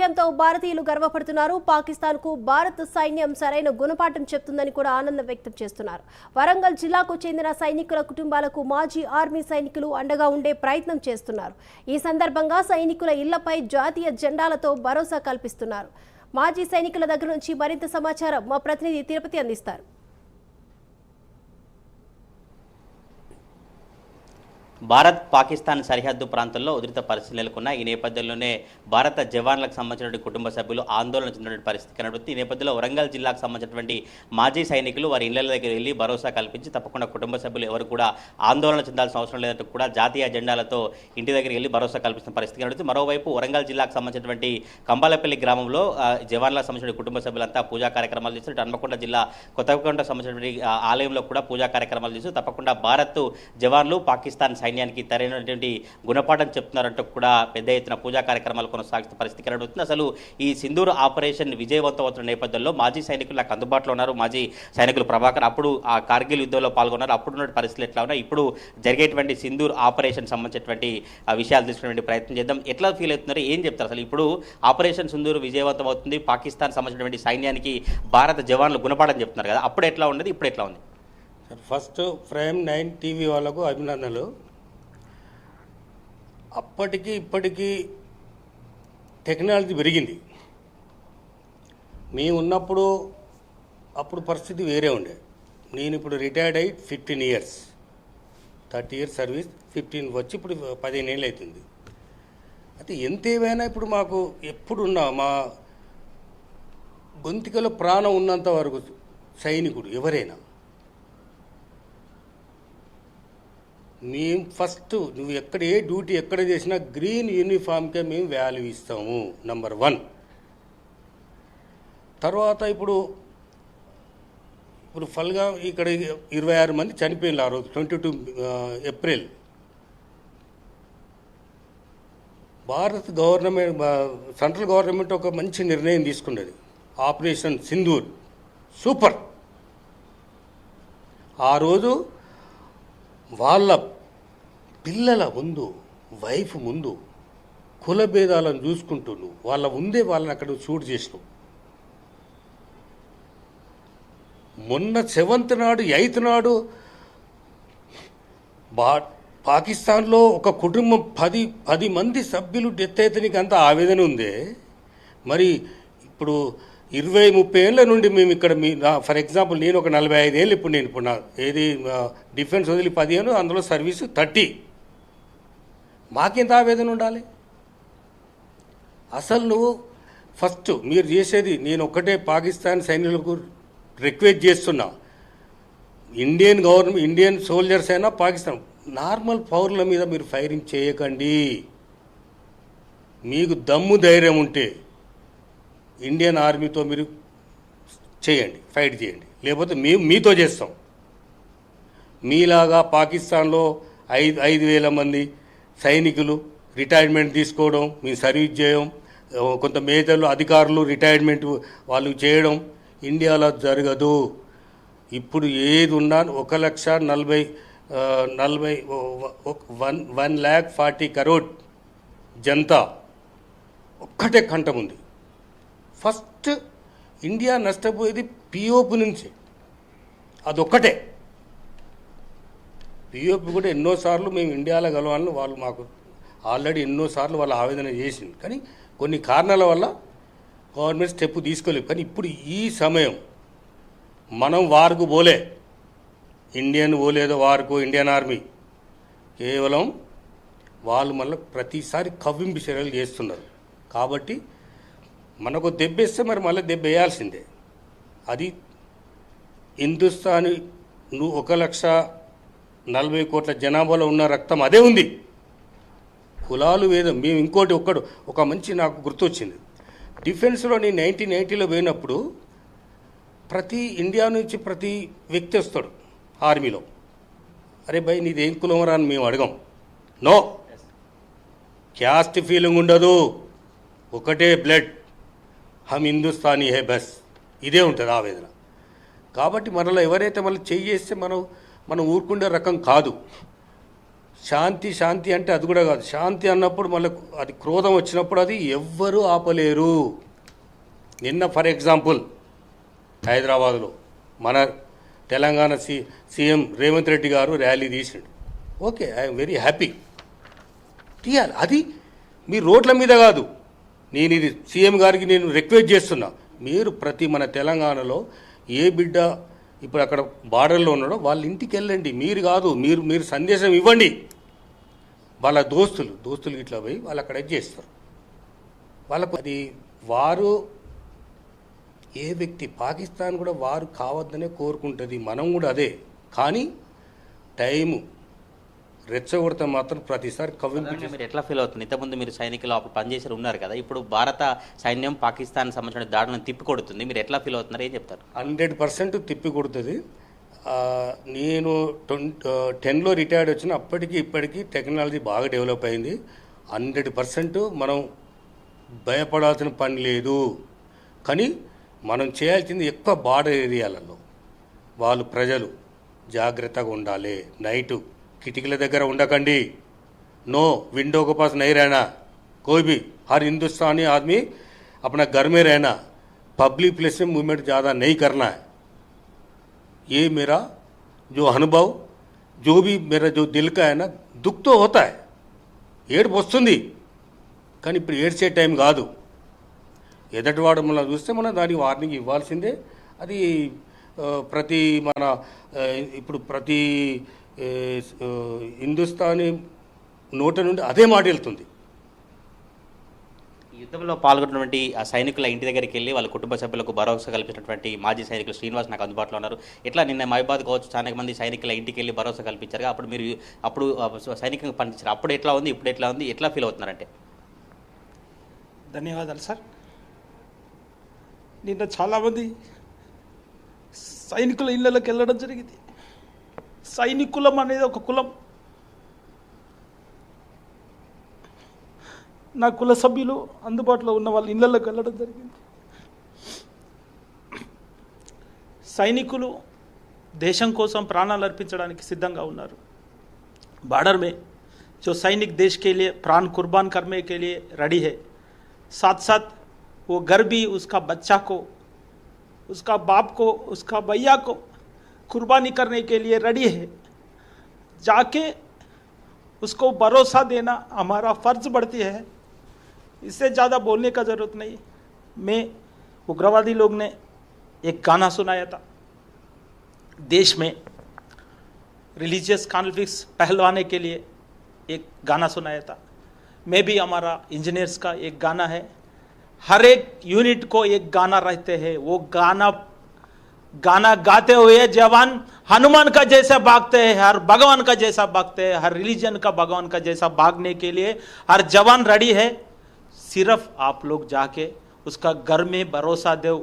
విజయంతో భారతీయులు గర్వపడుతున్నారు. పాకిస్తాన్కు భారత్ సైన్యం సరైన గుణపాఠం చెప్తుందని కూడా ఆనందం వ్యక్తం చేస్తున్నారు. వరంగల్ జిల్లాకు చెందిన సైనికుల కుటుంబాలకు మాజీ ఆర్మీ సైనికులు అండగా ఉండే ప్రయత్నం చేస్తున్నారు. ఈ సందర్భంగా సైనికుల ఇళ్లపై జాతీయ జెండాలతో భరోసా కల్పిస్తున్నారు. మాజీ సైనికుల దగ్గర నుంచి మరింత సమాచారం మా ప్రతినిధి తిరుపతి అందిస్తారు. భారత్ పాకిస్తాన్ సరిహద్దు ప్రాంతంలో ఉధృత పరిస్థితులు నెలకొన్న ఈ నేపథ్యంలోనే భారత జవాన్లకు సంబంధించినటువంటి కుటుంబ సభ్యులు ఆందోళన చెందిన పరిస్థితి కనబడుతుంది. ఈ నేపథ్యంలో వరంగల్ జిల్లాకు సంబంధించినటువంటి మాజీ సైనికులు వారి ఇళ్ల దగ్గర వెళ్ళి భరోసా కల్పించి తప్పకుండా కుటుంబ సభ్యులు ఎవరు కూడా ఆందోళన చెందాల్సిన అవసరం లేదంటూ కూడా జాతీయ జెండాలతో ఇంటి దగ్గరికి వెళ్ళి భరోసా కల్పిస్తున్న పరిస్థితి కనబడుతుంది. మరోవైపు వరంగల్ జిల్లాకు సంబంధించినటువంటి కంబాలపల్లి గ్రామంలో జవాన్లకు సంబంధించిన కుటుంబ సభ్యులంతా పూజా కార్యక్రమాలు చేస్తారు. హన్మకొండ జిల్లా కొత్తకొండ సంబంధించినటువంటి ఆలయంలో కూడా పూజా కార్యక్రమాలు చేస్తూ తప్పకుండా భారత్ జవాన్లు పాకిస్తాన్ సైన్యానికి తరైనటువంటి గుణపాఠం చెప్తున్నారంటూ కూడా పెద్ద ఎత్తున పూజా కార్యక్రమాలు కొనసాగుతున్న పరిస్థితి కనబడుతుంది. అసలు ఈ సింధూర్ ఆపరేషన్ విజయవంతం అవుతున్న నేపథ్యంలో మాజీ సైనికులు నాకు అందుబాటులో ఉన్నారు. మాజీ సైనికులు ప్రభాకర్ అప్పుడు ఆ కార్గిల్ యుద్ధంలో పాల్గొన్నారు. అప్పుడున్న పరిస్థితులు ఎట్లా ఉన్నాయి, ఇప్పుడు జరిగేటువంటి సింధూర్ ఆపరేషన్ సంబంధించినటువంటి విషయాలు తీసుకునే ప్రయత్నం చేద్దాం. ఎట్లా ఫీల్ అవుతున్నారు, ఏం చెప్తారు? అసలు ఇప్పుడు ఆపరేషన్ సింధూర్ విజయవంతం అవుతుంది, పాకిస్తాన్ సంబంధించినటువంటి సైన్యానికి భారత జవాన్లు గుణపాఠం చెప్తున్నారు కదా, అప్పుడు ఎట్లా ఉండేది, ఇప్పుడు ఎట్లా ఉంది? ఫస్ట్ ప్రైమ్ 9 టీవీ వాళ్ళకు అభినందనలు. అప్పటికి ఇప్పటికీ టెక్నాలజీ పెరిగింది. మేము ఉన్నప్పుడు అప్పుడు పరిస్థితి వేరే ఉండే. నేను ఇప్పుడు రిటైర్డ్ అయ్యి 15 ఇయర్స్, 30 ఇయర్స్ సర్వీస్, 15 వచ్చి ఇప్పుడు 15 ఏళ్ళు అవుతుంది. అయితే ఎంత ఏమైనా ఇప్పుడు మాకు ఎప్పుడున్నా మా గొంతుకలో ప్రాణం ఉన్నంత వరకు సైనికుడు ఎవరైనా మేము ఫస్ట్ నువ్వు ఎక్కడ ఏ డ్యూటీ ఎక్కడ చేసినా గ్రీన్ యూనిఫామ్కే మేము వాల్యూ ఇస్తాము, నంబర్ 1. తర్వాత ఇప్పుడు ఫల్గా ఇక్కడ 26 మంది చనిపోయినారు ఆ రోజు 22 April. Bharat government, central government ఒక మంచి నిర్ణయం తీసుకున్నది. Operation Sindoor super. ఆ రోజు వాళ్ళ పిల్లల ముందు, వైఫ్ ముందు కుల భేదాలను చూసుకుంటూ వాళ్ళ ముందే వాళ్ళని అక్కడ షూట్ చేసినావు. మొన్న 7th నాడు 8th నాడు పాకిస్తాన్లో ఒక కుటుంబం 10 మంది సభ్యులు డెత్ అయితే నీకు అంత ఆవేదన ఉందే. మరి ఇప్పుడు 20-30 ఏళ్ళ నుండి మేము ఇక్కడ ఫర్ ఎగ్జాంపుల్ నేను ఒక 45 ఏళ్ళు ఇప్పుడు నేను ఇప్పుడు ఏది డిఫెన్స్ వదిలి 15, అందులో సర్వీసు 30. మాకెంత ఆవేదన ఉండాలి? అసలు నువ్వు ఫస్ట్ మీరు చేసేది, నేను ఒక్కటే పాకిస్తాన్ సైనికులకు రిక్వెస్ట్ చేస్తున్నా, ఇండియన్ గవర్నమెంట్, ఇండియన్ సోల్జర్స్ అయినా పాకిస్తాన్ నార్మల్ పౌరుల మీద మీరు ఫైరింగ్ చేయకండి. మీకు దమ్ము ధైర్యం ఉంటే ఇండియన్ ఆర్మీతో మీరు చేయండి, ఫైట్ చేయండి, లేకపోతే మేము మీతో చేస్తాం. మీలాగా పాకిస్తాన్లో 5,000 మంది సైనికులు రిటైర్మెంట్ తీసుకోవడం, మీ సర్వీస్ చేయడం, కొంత మేజర్లు అధికారులు రిటైర్మెంట్ వాళ్ళు చేయడం ఇండియాలో జరగదు. ఇప్పుడు ఏది ఉన్నా 1,40,000 crore జనతా ఒక్కటే కంఠం ఉంది. ఫస్ట్ ఇండియా నష్టపోయేది పిఓపి నుంచి, అదొక్కటే. పిఓపి కూడా ఎన్నోసార్లు మేము ఇండియాలో కలవాలని వాళ్ళు మాకు ఆల్రెడీ ఎన్నోసార్లు వాళ్ళు ఆవేదన చేసింది. కానీ కొన్ని కారణాల వల్ల గవర్నమెంట్ స్టెప్ తీసుకోలేదు. కానీ ఇప్పుడు ఈ సమయం మనం వార్కు పోలే, ఇండియన్ పోలేదో వార్కు ఇండియన్ ఆర్మీ, కేవలం వాళ్ళు మళ్ళీ ప్రతిసారి కవ్వింపు చర్యలు చేస్తున్నారు. కాబట్టి మనకు దెబ్బేస్తే మరి మళ్ళీ దెబ్బ వేయాల్సిందే. అది హిందుస్థానీ 1,40,000 కోట్ల జనాభాలో ఉన్న రక్తం అదే ఉంది. కులాలు వేదం. మేము ఇంకోటి ఒక మంచి నాకు గుర్తొచ్చింది. డిఫెన్స్లో నేను 1990లో పోయినప్పుడు ప్రతి ఇండియా నుంచి ప్రతి వ్యక్తి వస్తాడు ఆర్మీలో. అరే భయ్ నీదేం కులమరా అని మేము అడగం. నో, క్యాస్ట్ ఫీలింగ్ ఉండదు, ఒకటే బ్లడ్, హమ్ హిందుస్థానీ హే బస్, ఇదే ఉంటుంది ఆవేదన. కాబట్టి మనలో ఎవరైతే మళ్ళీ చేస్తే మనం ఊరుకుండే రకం కాదు. శాంతి శాంతి అంటే అది కూడా కాదు. శాంతి అన్నప్పుడు మళ్ళీ అది క్రోధం వచ్చినప్పుడు అది ఎవ్వరూ ఆపలేరు. నిన్న ఫర్ ఎగ్జాంపుల్ హైదరాబాద్లో మన తెలంగాణ సీఎం రేవంత్ రెడ్డి గారు ర్యాలీ తీసాడు. Okay, I'm very happy. తీయాలి. అది మీ రోడ్ల మీద కాదు. నేను ఇది సీఎం గారికి నేను రిక్వెస్ట్ చేస్తున్నా, మీరు ప్రతి మన తెలంగాణలో ఏ బిడ్డ ఇప్పుడు అక్కడ బార్డర్లో ఉన్నాడో వాళ్ళ ఇంటికి వెళ్ళండి. మీరు కాదు, మీరు సందేశం ఇవ్వండి. వాళ్ళ దోస్తులు ఇట్లా పోయి వాళ్ళు అక్కడ చేస్తారు. వాళ్ళకు అది వారు ఏ వ్యక్తి పాకిస్తాన్ కూడా వారు కావద్దనే కోరుకుంటుంది, మనం కూడా అదే. కానీ టైము రెచ్చగొడితే మాత్రం ప్రతిసారి కవ్వింపు. మీరు ఎట్లా ఫీల్ అవుతుంది? ఇంతకుముందు మీరు సైనికులు అప్పుడు పనిచేసి ఉన్నారు కదా, ఇప్పుడు భారత సైన్యం పాకిస్తాన్ సంబంధించిన దాడులను తిప్పికొడుతుంది, మీరు ఎట్లా ఫీల్ అవుతున్నారు, ఏం చెప్తారు? 100% తిప్పి కొడుతుంది. నేను 10లో రిటైర్డ్ వచ్చిన అప్పటికి ఇప్పటికీ టెక్నాలజీ బాగా డెవలప్ అయింది. 100% మనం భయపడాల్సిన పని లేదు. కానీ మనం చేయాల్సింది ఎక్కువ బార్డర్ ఏరియాలలో వాళ్ళు ప్రజలు జాగ్రత్తగా ఉండాలి. నైటు కిటికీల దగ్గర ఉండకండి. नो विंडो के पास नहीं रहना, कोई भी हर हिंदुस्तानी आदमी अपना घर में रहना, पब्लिक प्लेस में मूवमेंट ज़्यादा नहीं करना है. ये मेरा जो अनुभव, जो भी मेरा जो दिल का है ना, दुख तो होता है, ఏడుపు వస్తుంది, కానీ ఇప్పుడు ఏడ్చే టైం కాదు. ఎదటివాడు మనం చూస్తే మనం దానికి వార్నింగ్ ఇవ్వాల్సిందే. అది ప్రతి మన ఇప్పుడు ప్రతి హిందుస్థానీ నోట నుండి అదే మాట వెళ్తుంది. యుద్ధంలో పాల్గొన్నటువంటి ఆ సైనికుల ఇంటి దగ్గరికి వెళ్ళి వాళ్ళ కుటుంబ సభ్యులకు భరోసా కల్పించినటువంటి మాజీ సైనికులు శ్రీనివాస్ నాకు అందుబాటులో ఉన్నారు. ఎట్లా నిన్న మహిబాద్ కావచ్చు, చాలా మంది సైనికుల ఇంటికి వెళ్ళి భరోసా కల్పించారు. అప్పుడు సైనికంగా పనిచేశారు. అప్పుడు ఎట్లా ఉంది, ఇప్పుడు ఎట్లా ఉంది, ఎట్లా ఫీల్ అవుతున్నారంటే? ధన్యవాదాలు సార్. నిన్న చాలామంది సైనికుల ఇళ్ళకి వెళ్ళడం జరిగింది. సైనికులం అనేది ఒక కులం. నా కుల సభ్యులు అందుబాటులో ఉన్న వాళ్ళ ఇళ్ళకి వెళ్ళడం జరిగింది. సైనికులు దేశం కోసం ప్రాణాలు అర్పించడానికి సిద్ధంగా ఉన్నారు. बॉर्डर में जो सैनिक देश के लिए प्राण कुर्बान करने के लिए रेडी है, साथ साथ वो घर भी उसका बच्चा को, उसका बाप को, उसका भैया को कुर्बानी करने के लिए रेडी है. जाके उसको भरोसा देना हमारा फ़र्ज बढ़ती है. इससे ज़्यादा बोलने का ज़रूरत नहीं. मैं उग्रवादी लोग ने एक गाना सुनाया था, देश में रिलीजियस कॉन्फ्लिक्ट्स पहलवाने के लिए एक गाना सुनाया था. मैं भी हमारा इंजीनियर्स का एक गाना है, हर एक यूनिट को एक गाना रहते हैं. वो गाना गाते हुए जवान हनुमान का जैसा भागते हैं, हर भगवान का जैसा भागते हैं, हर रिलीजन का भगवान का जैसा भागने के लिए हर जवान रेडी है. सिर्फ आप लोग जाके उसका घर में भरोसा दो.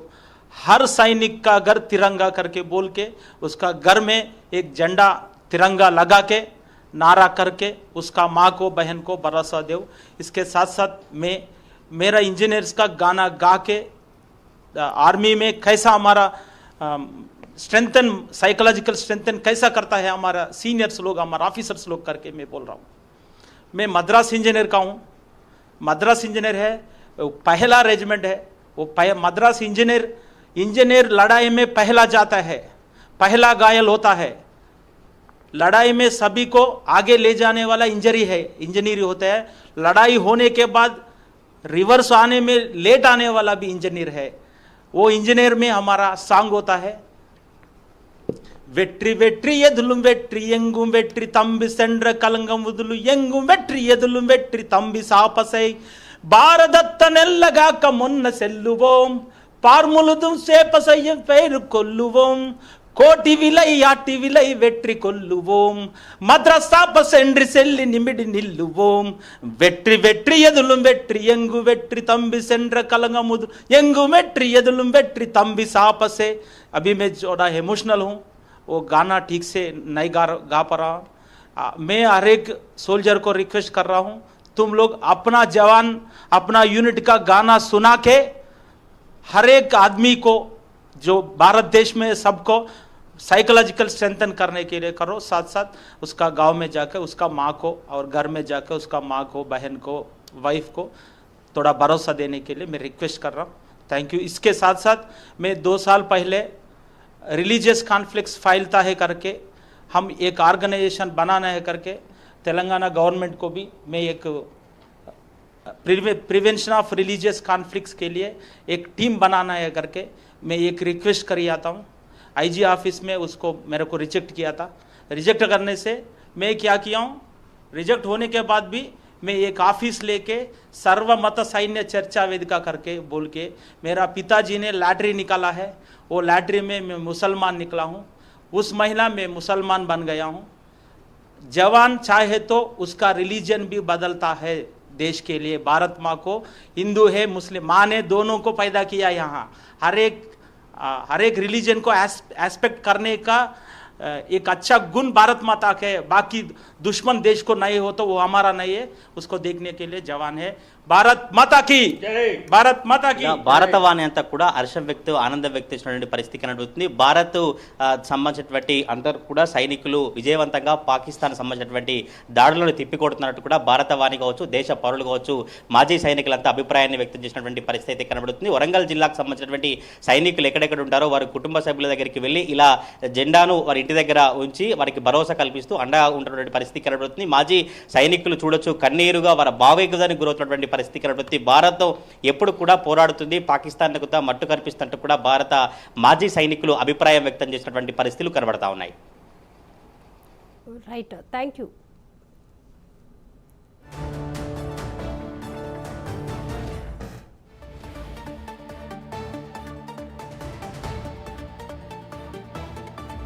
हर सैनिक का घर तिरंगा करके बोल के उसका घर में एक झंडा तिरंगा लगा के नारा करके उसका माँ को, बहन को भरोसा दो. इसके साथ साथ मैं मेरा इंजीनियर्स का गाना गा के आर्मी में कैसा हमारा स्ट्रेंथन, साइकोलॉजिकल स्ट्रेंथन कैसा करता है हमारा सीनियर्स लोग, हमारा ऑफिसर्स लोग करके मैं बोल रहा हूँ. मैं मद्रास इंजीनियर का हूँ. मद्रास इंजीनियर है, पहला रेजिमेंट है. वो मद्रास इंजीनियर लड़ाई में पहला जाता है, पहला घायल होता है. लड़ाई में सभी को आगे ले जाने वाला इंजीनियर होता है. लड़ाई होने के बाद रिवर्स आने में लेट आने वाला भी इंजीनियर है. वो इंजीनियर में हमारा सॉन्ग होता है, வெற்றி வெற்றி எதிலும் வெற்றி எங்கும் வெற்றி தம்பி சென்ற கலங்கம் உதுலு எங்கும் வெற்றி எதிலும் வெற்றி தம்பி சாப்பசை பாரதத்தன் எல்லகாக்க முன்ன செல்லுவோம் பார்முழுதும் சேப்பசையும் பெயரு கொல்லுவோம் கோட்டி விலை ஆட்டி விலை வெற்றி கொல்லுவோம் மദ്രാസാപ്പ சென்று செல்லி நிமிடி நில்லுவோம் வெற்றி வெற்றி எதிலும் வெற்றி எங்கு வெற்றி தம்பி சென்ற கலங்கமுது எங்கும் வெற்றி எதிலும் வெற்றி தம்பி सापसे. अभी मैं थोड़ा इमोशनल हूँ, वो गाना ठीक से नहीं गा पा रहा. मैं हर एक सोल्जर को रिक्वेस्ट कर रहा हूँ, तुम लोग अपना जवान, अपना यूनिट का गाना सुना के हर एक आदमी को जो भारत देश में सबको साइकोलॉजिकल स्ट्रेंथन करने के लिए करो, साथ साथ उसका गांव में जाकर उसका माँ को और घर में जाकर उसका माँ को, बहन को, वाइफ को थोड़ा भरोसा देने के लिए मैं रिक्वेस्ट कर रहा हूँ। Thank you. इसके साथ साथ मैं 2 साल पहले रिलीजियस कॉन्फ्लिक्ट्स फाइलता है करके हम एक ऑर्गेनाइजेशन बनाना है करके तेलंगाना गवर्नमेंट को भी मैं एक प्रिवेंशन ऑफ रिलीजियस कॉन्फ्लिक्ट्स के लिए एक टीम बनाना है करके मैं एक रिक्वेस्ट कर आता हूँ। आईजी ऑफिस में उसको मेरे को रिजेक्ट किया था। रिजेक्ट करने से मैं क्या किया हूँ, रिजेक्ट होने के बाद भी मैं एक ऑफिस लेके सर्वमत सैन्य चर्चा वेदिका करके बोल के, मेरा पिताजी ने लॉटरी निकाला है, वो लॉटरी में मैं मुसलमान निकला हूँ, उस महीना में मुसलमान बन गया हूँ। जवान चाहे तो उसका रिलीजन भी बदलता है देश के लिए। भारत माँ को हिंदू है मुस्लिम, माँ ने दोनों को पैदा किया यहाँ। हर एक रिलीजन को एस्पेक्ट करने का एक अच्छा गुण भारत माता के, बाकी दुश्मन देश को नहीं हो तो वो हमारा नहीं है, उसको देखने के लिए जवान है। భారత్ మాతా కి జై, భారత్ మాతా కి భారతవాణి అంతా కూడా హర్షం వ్యక్తం ఆనందం వ్యక్తం చేసినటువంటి పరిస్థితి కనబడుతుంది. భారత్ సంబంధించినటువంటి అందరూ కూడా సైనికులు విజయవంతంగా పాకిస్తాన్ సంబంధించినటువంటి దాడులను తిప్పికొడుతున్నట్టు కూడా భారతవాణి కావచ్చు, దేశ పౌరులు కావచ్చు, మాజీ సైనికులంతా అభిప్రాయాన్ని వ్యక్తం చేసినటువంటి పరిస్థితి అయితే కనబడుతుంది. వరంగల్ జిల్లాకు సంబంధించినటువంటి సైనికులు ఎక్కడెక్కడ ఉంటారో వారి కుటుంబ సభ్యుల దగ్గరికి వెళ్ళి ఇలా జెండాను వారి ఇంటి దగ్గర ఉంచి వారికి భరోసా కల్పిస్తూ అండగా ఉంటున్నటువంటి పరిస్థితి కనబడుతుంది. మాజీ సైనికులు చూడొచ్చు కన్నీరుగా వారి భావోద్వేగానికి గురవుతున్నటువంటి పరిస్థితి కనబడుతుంది. భారత్ ఎప్పుడు కూడా పోరాడుతుంది, పాకిస్తాన్కు మట్టు కనిపిస్తున్నట్టు కూడా భారత మాజీ సైనికులు అభిప్రాయం వ్యక్తం చేసినటువంటి పరిస్థితులు కనబడతా ఉన్నాయి. Right, thank you.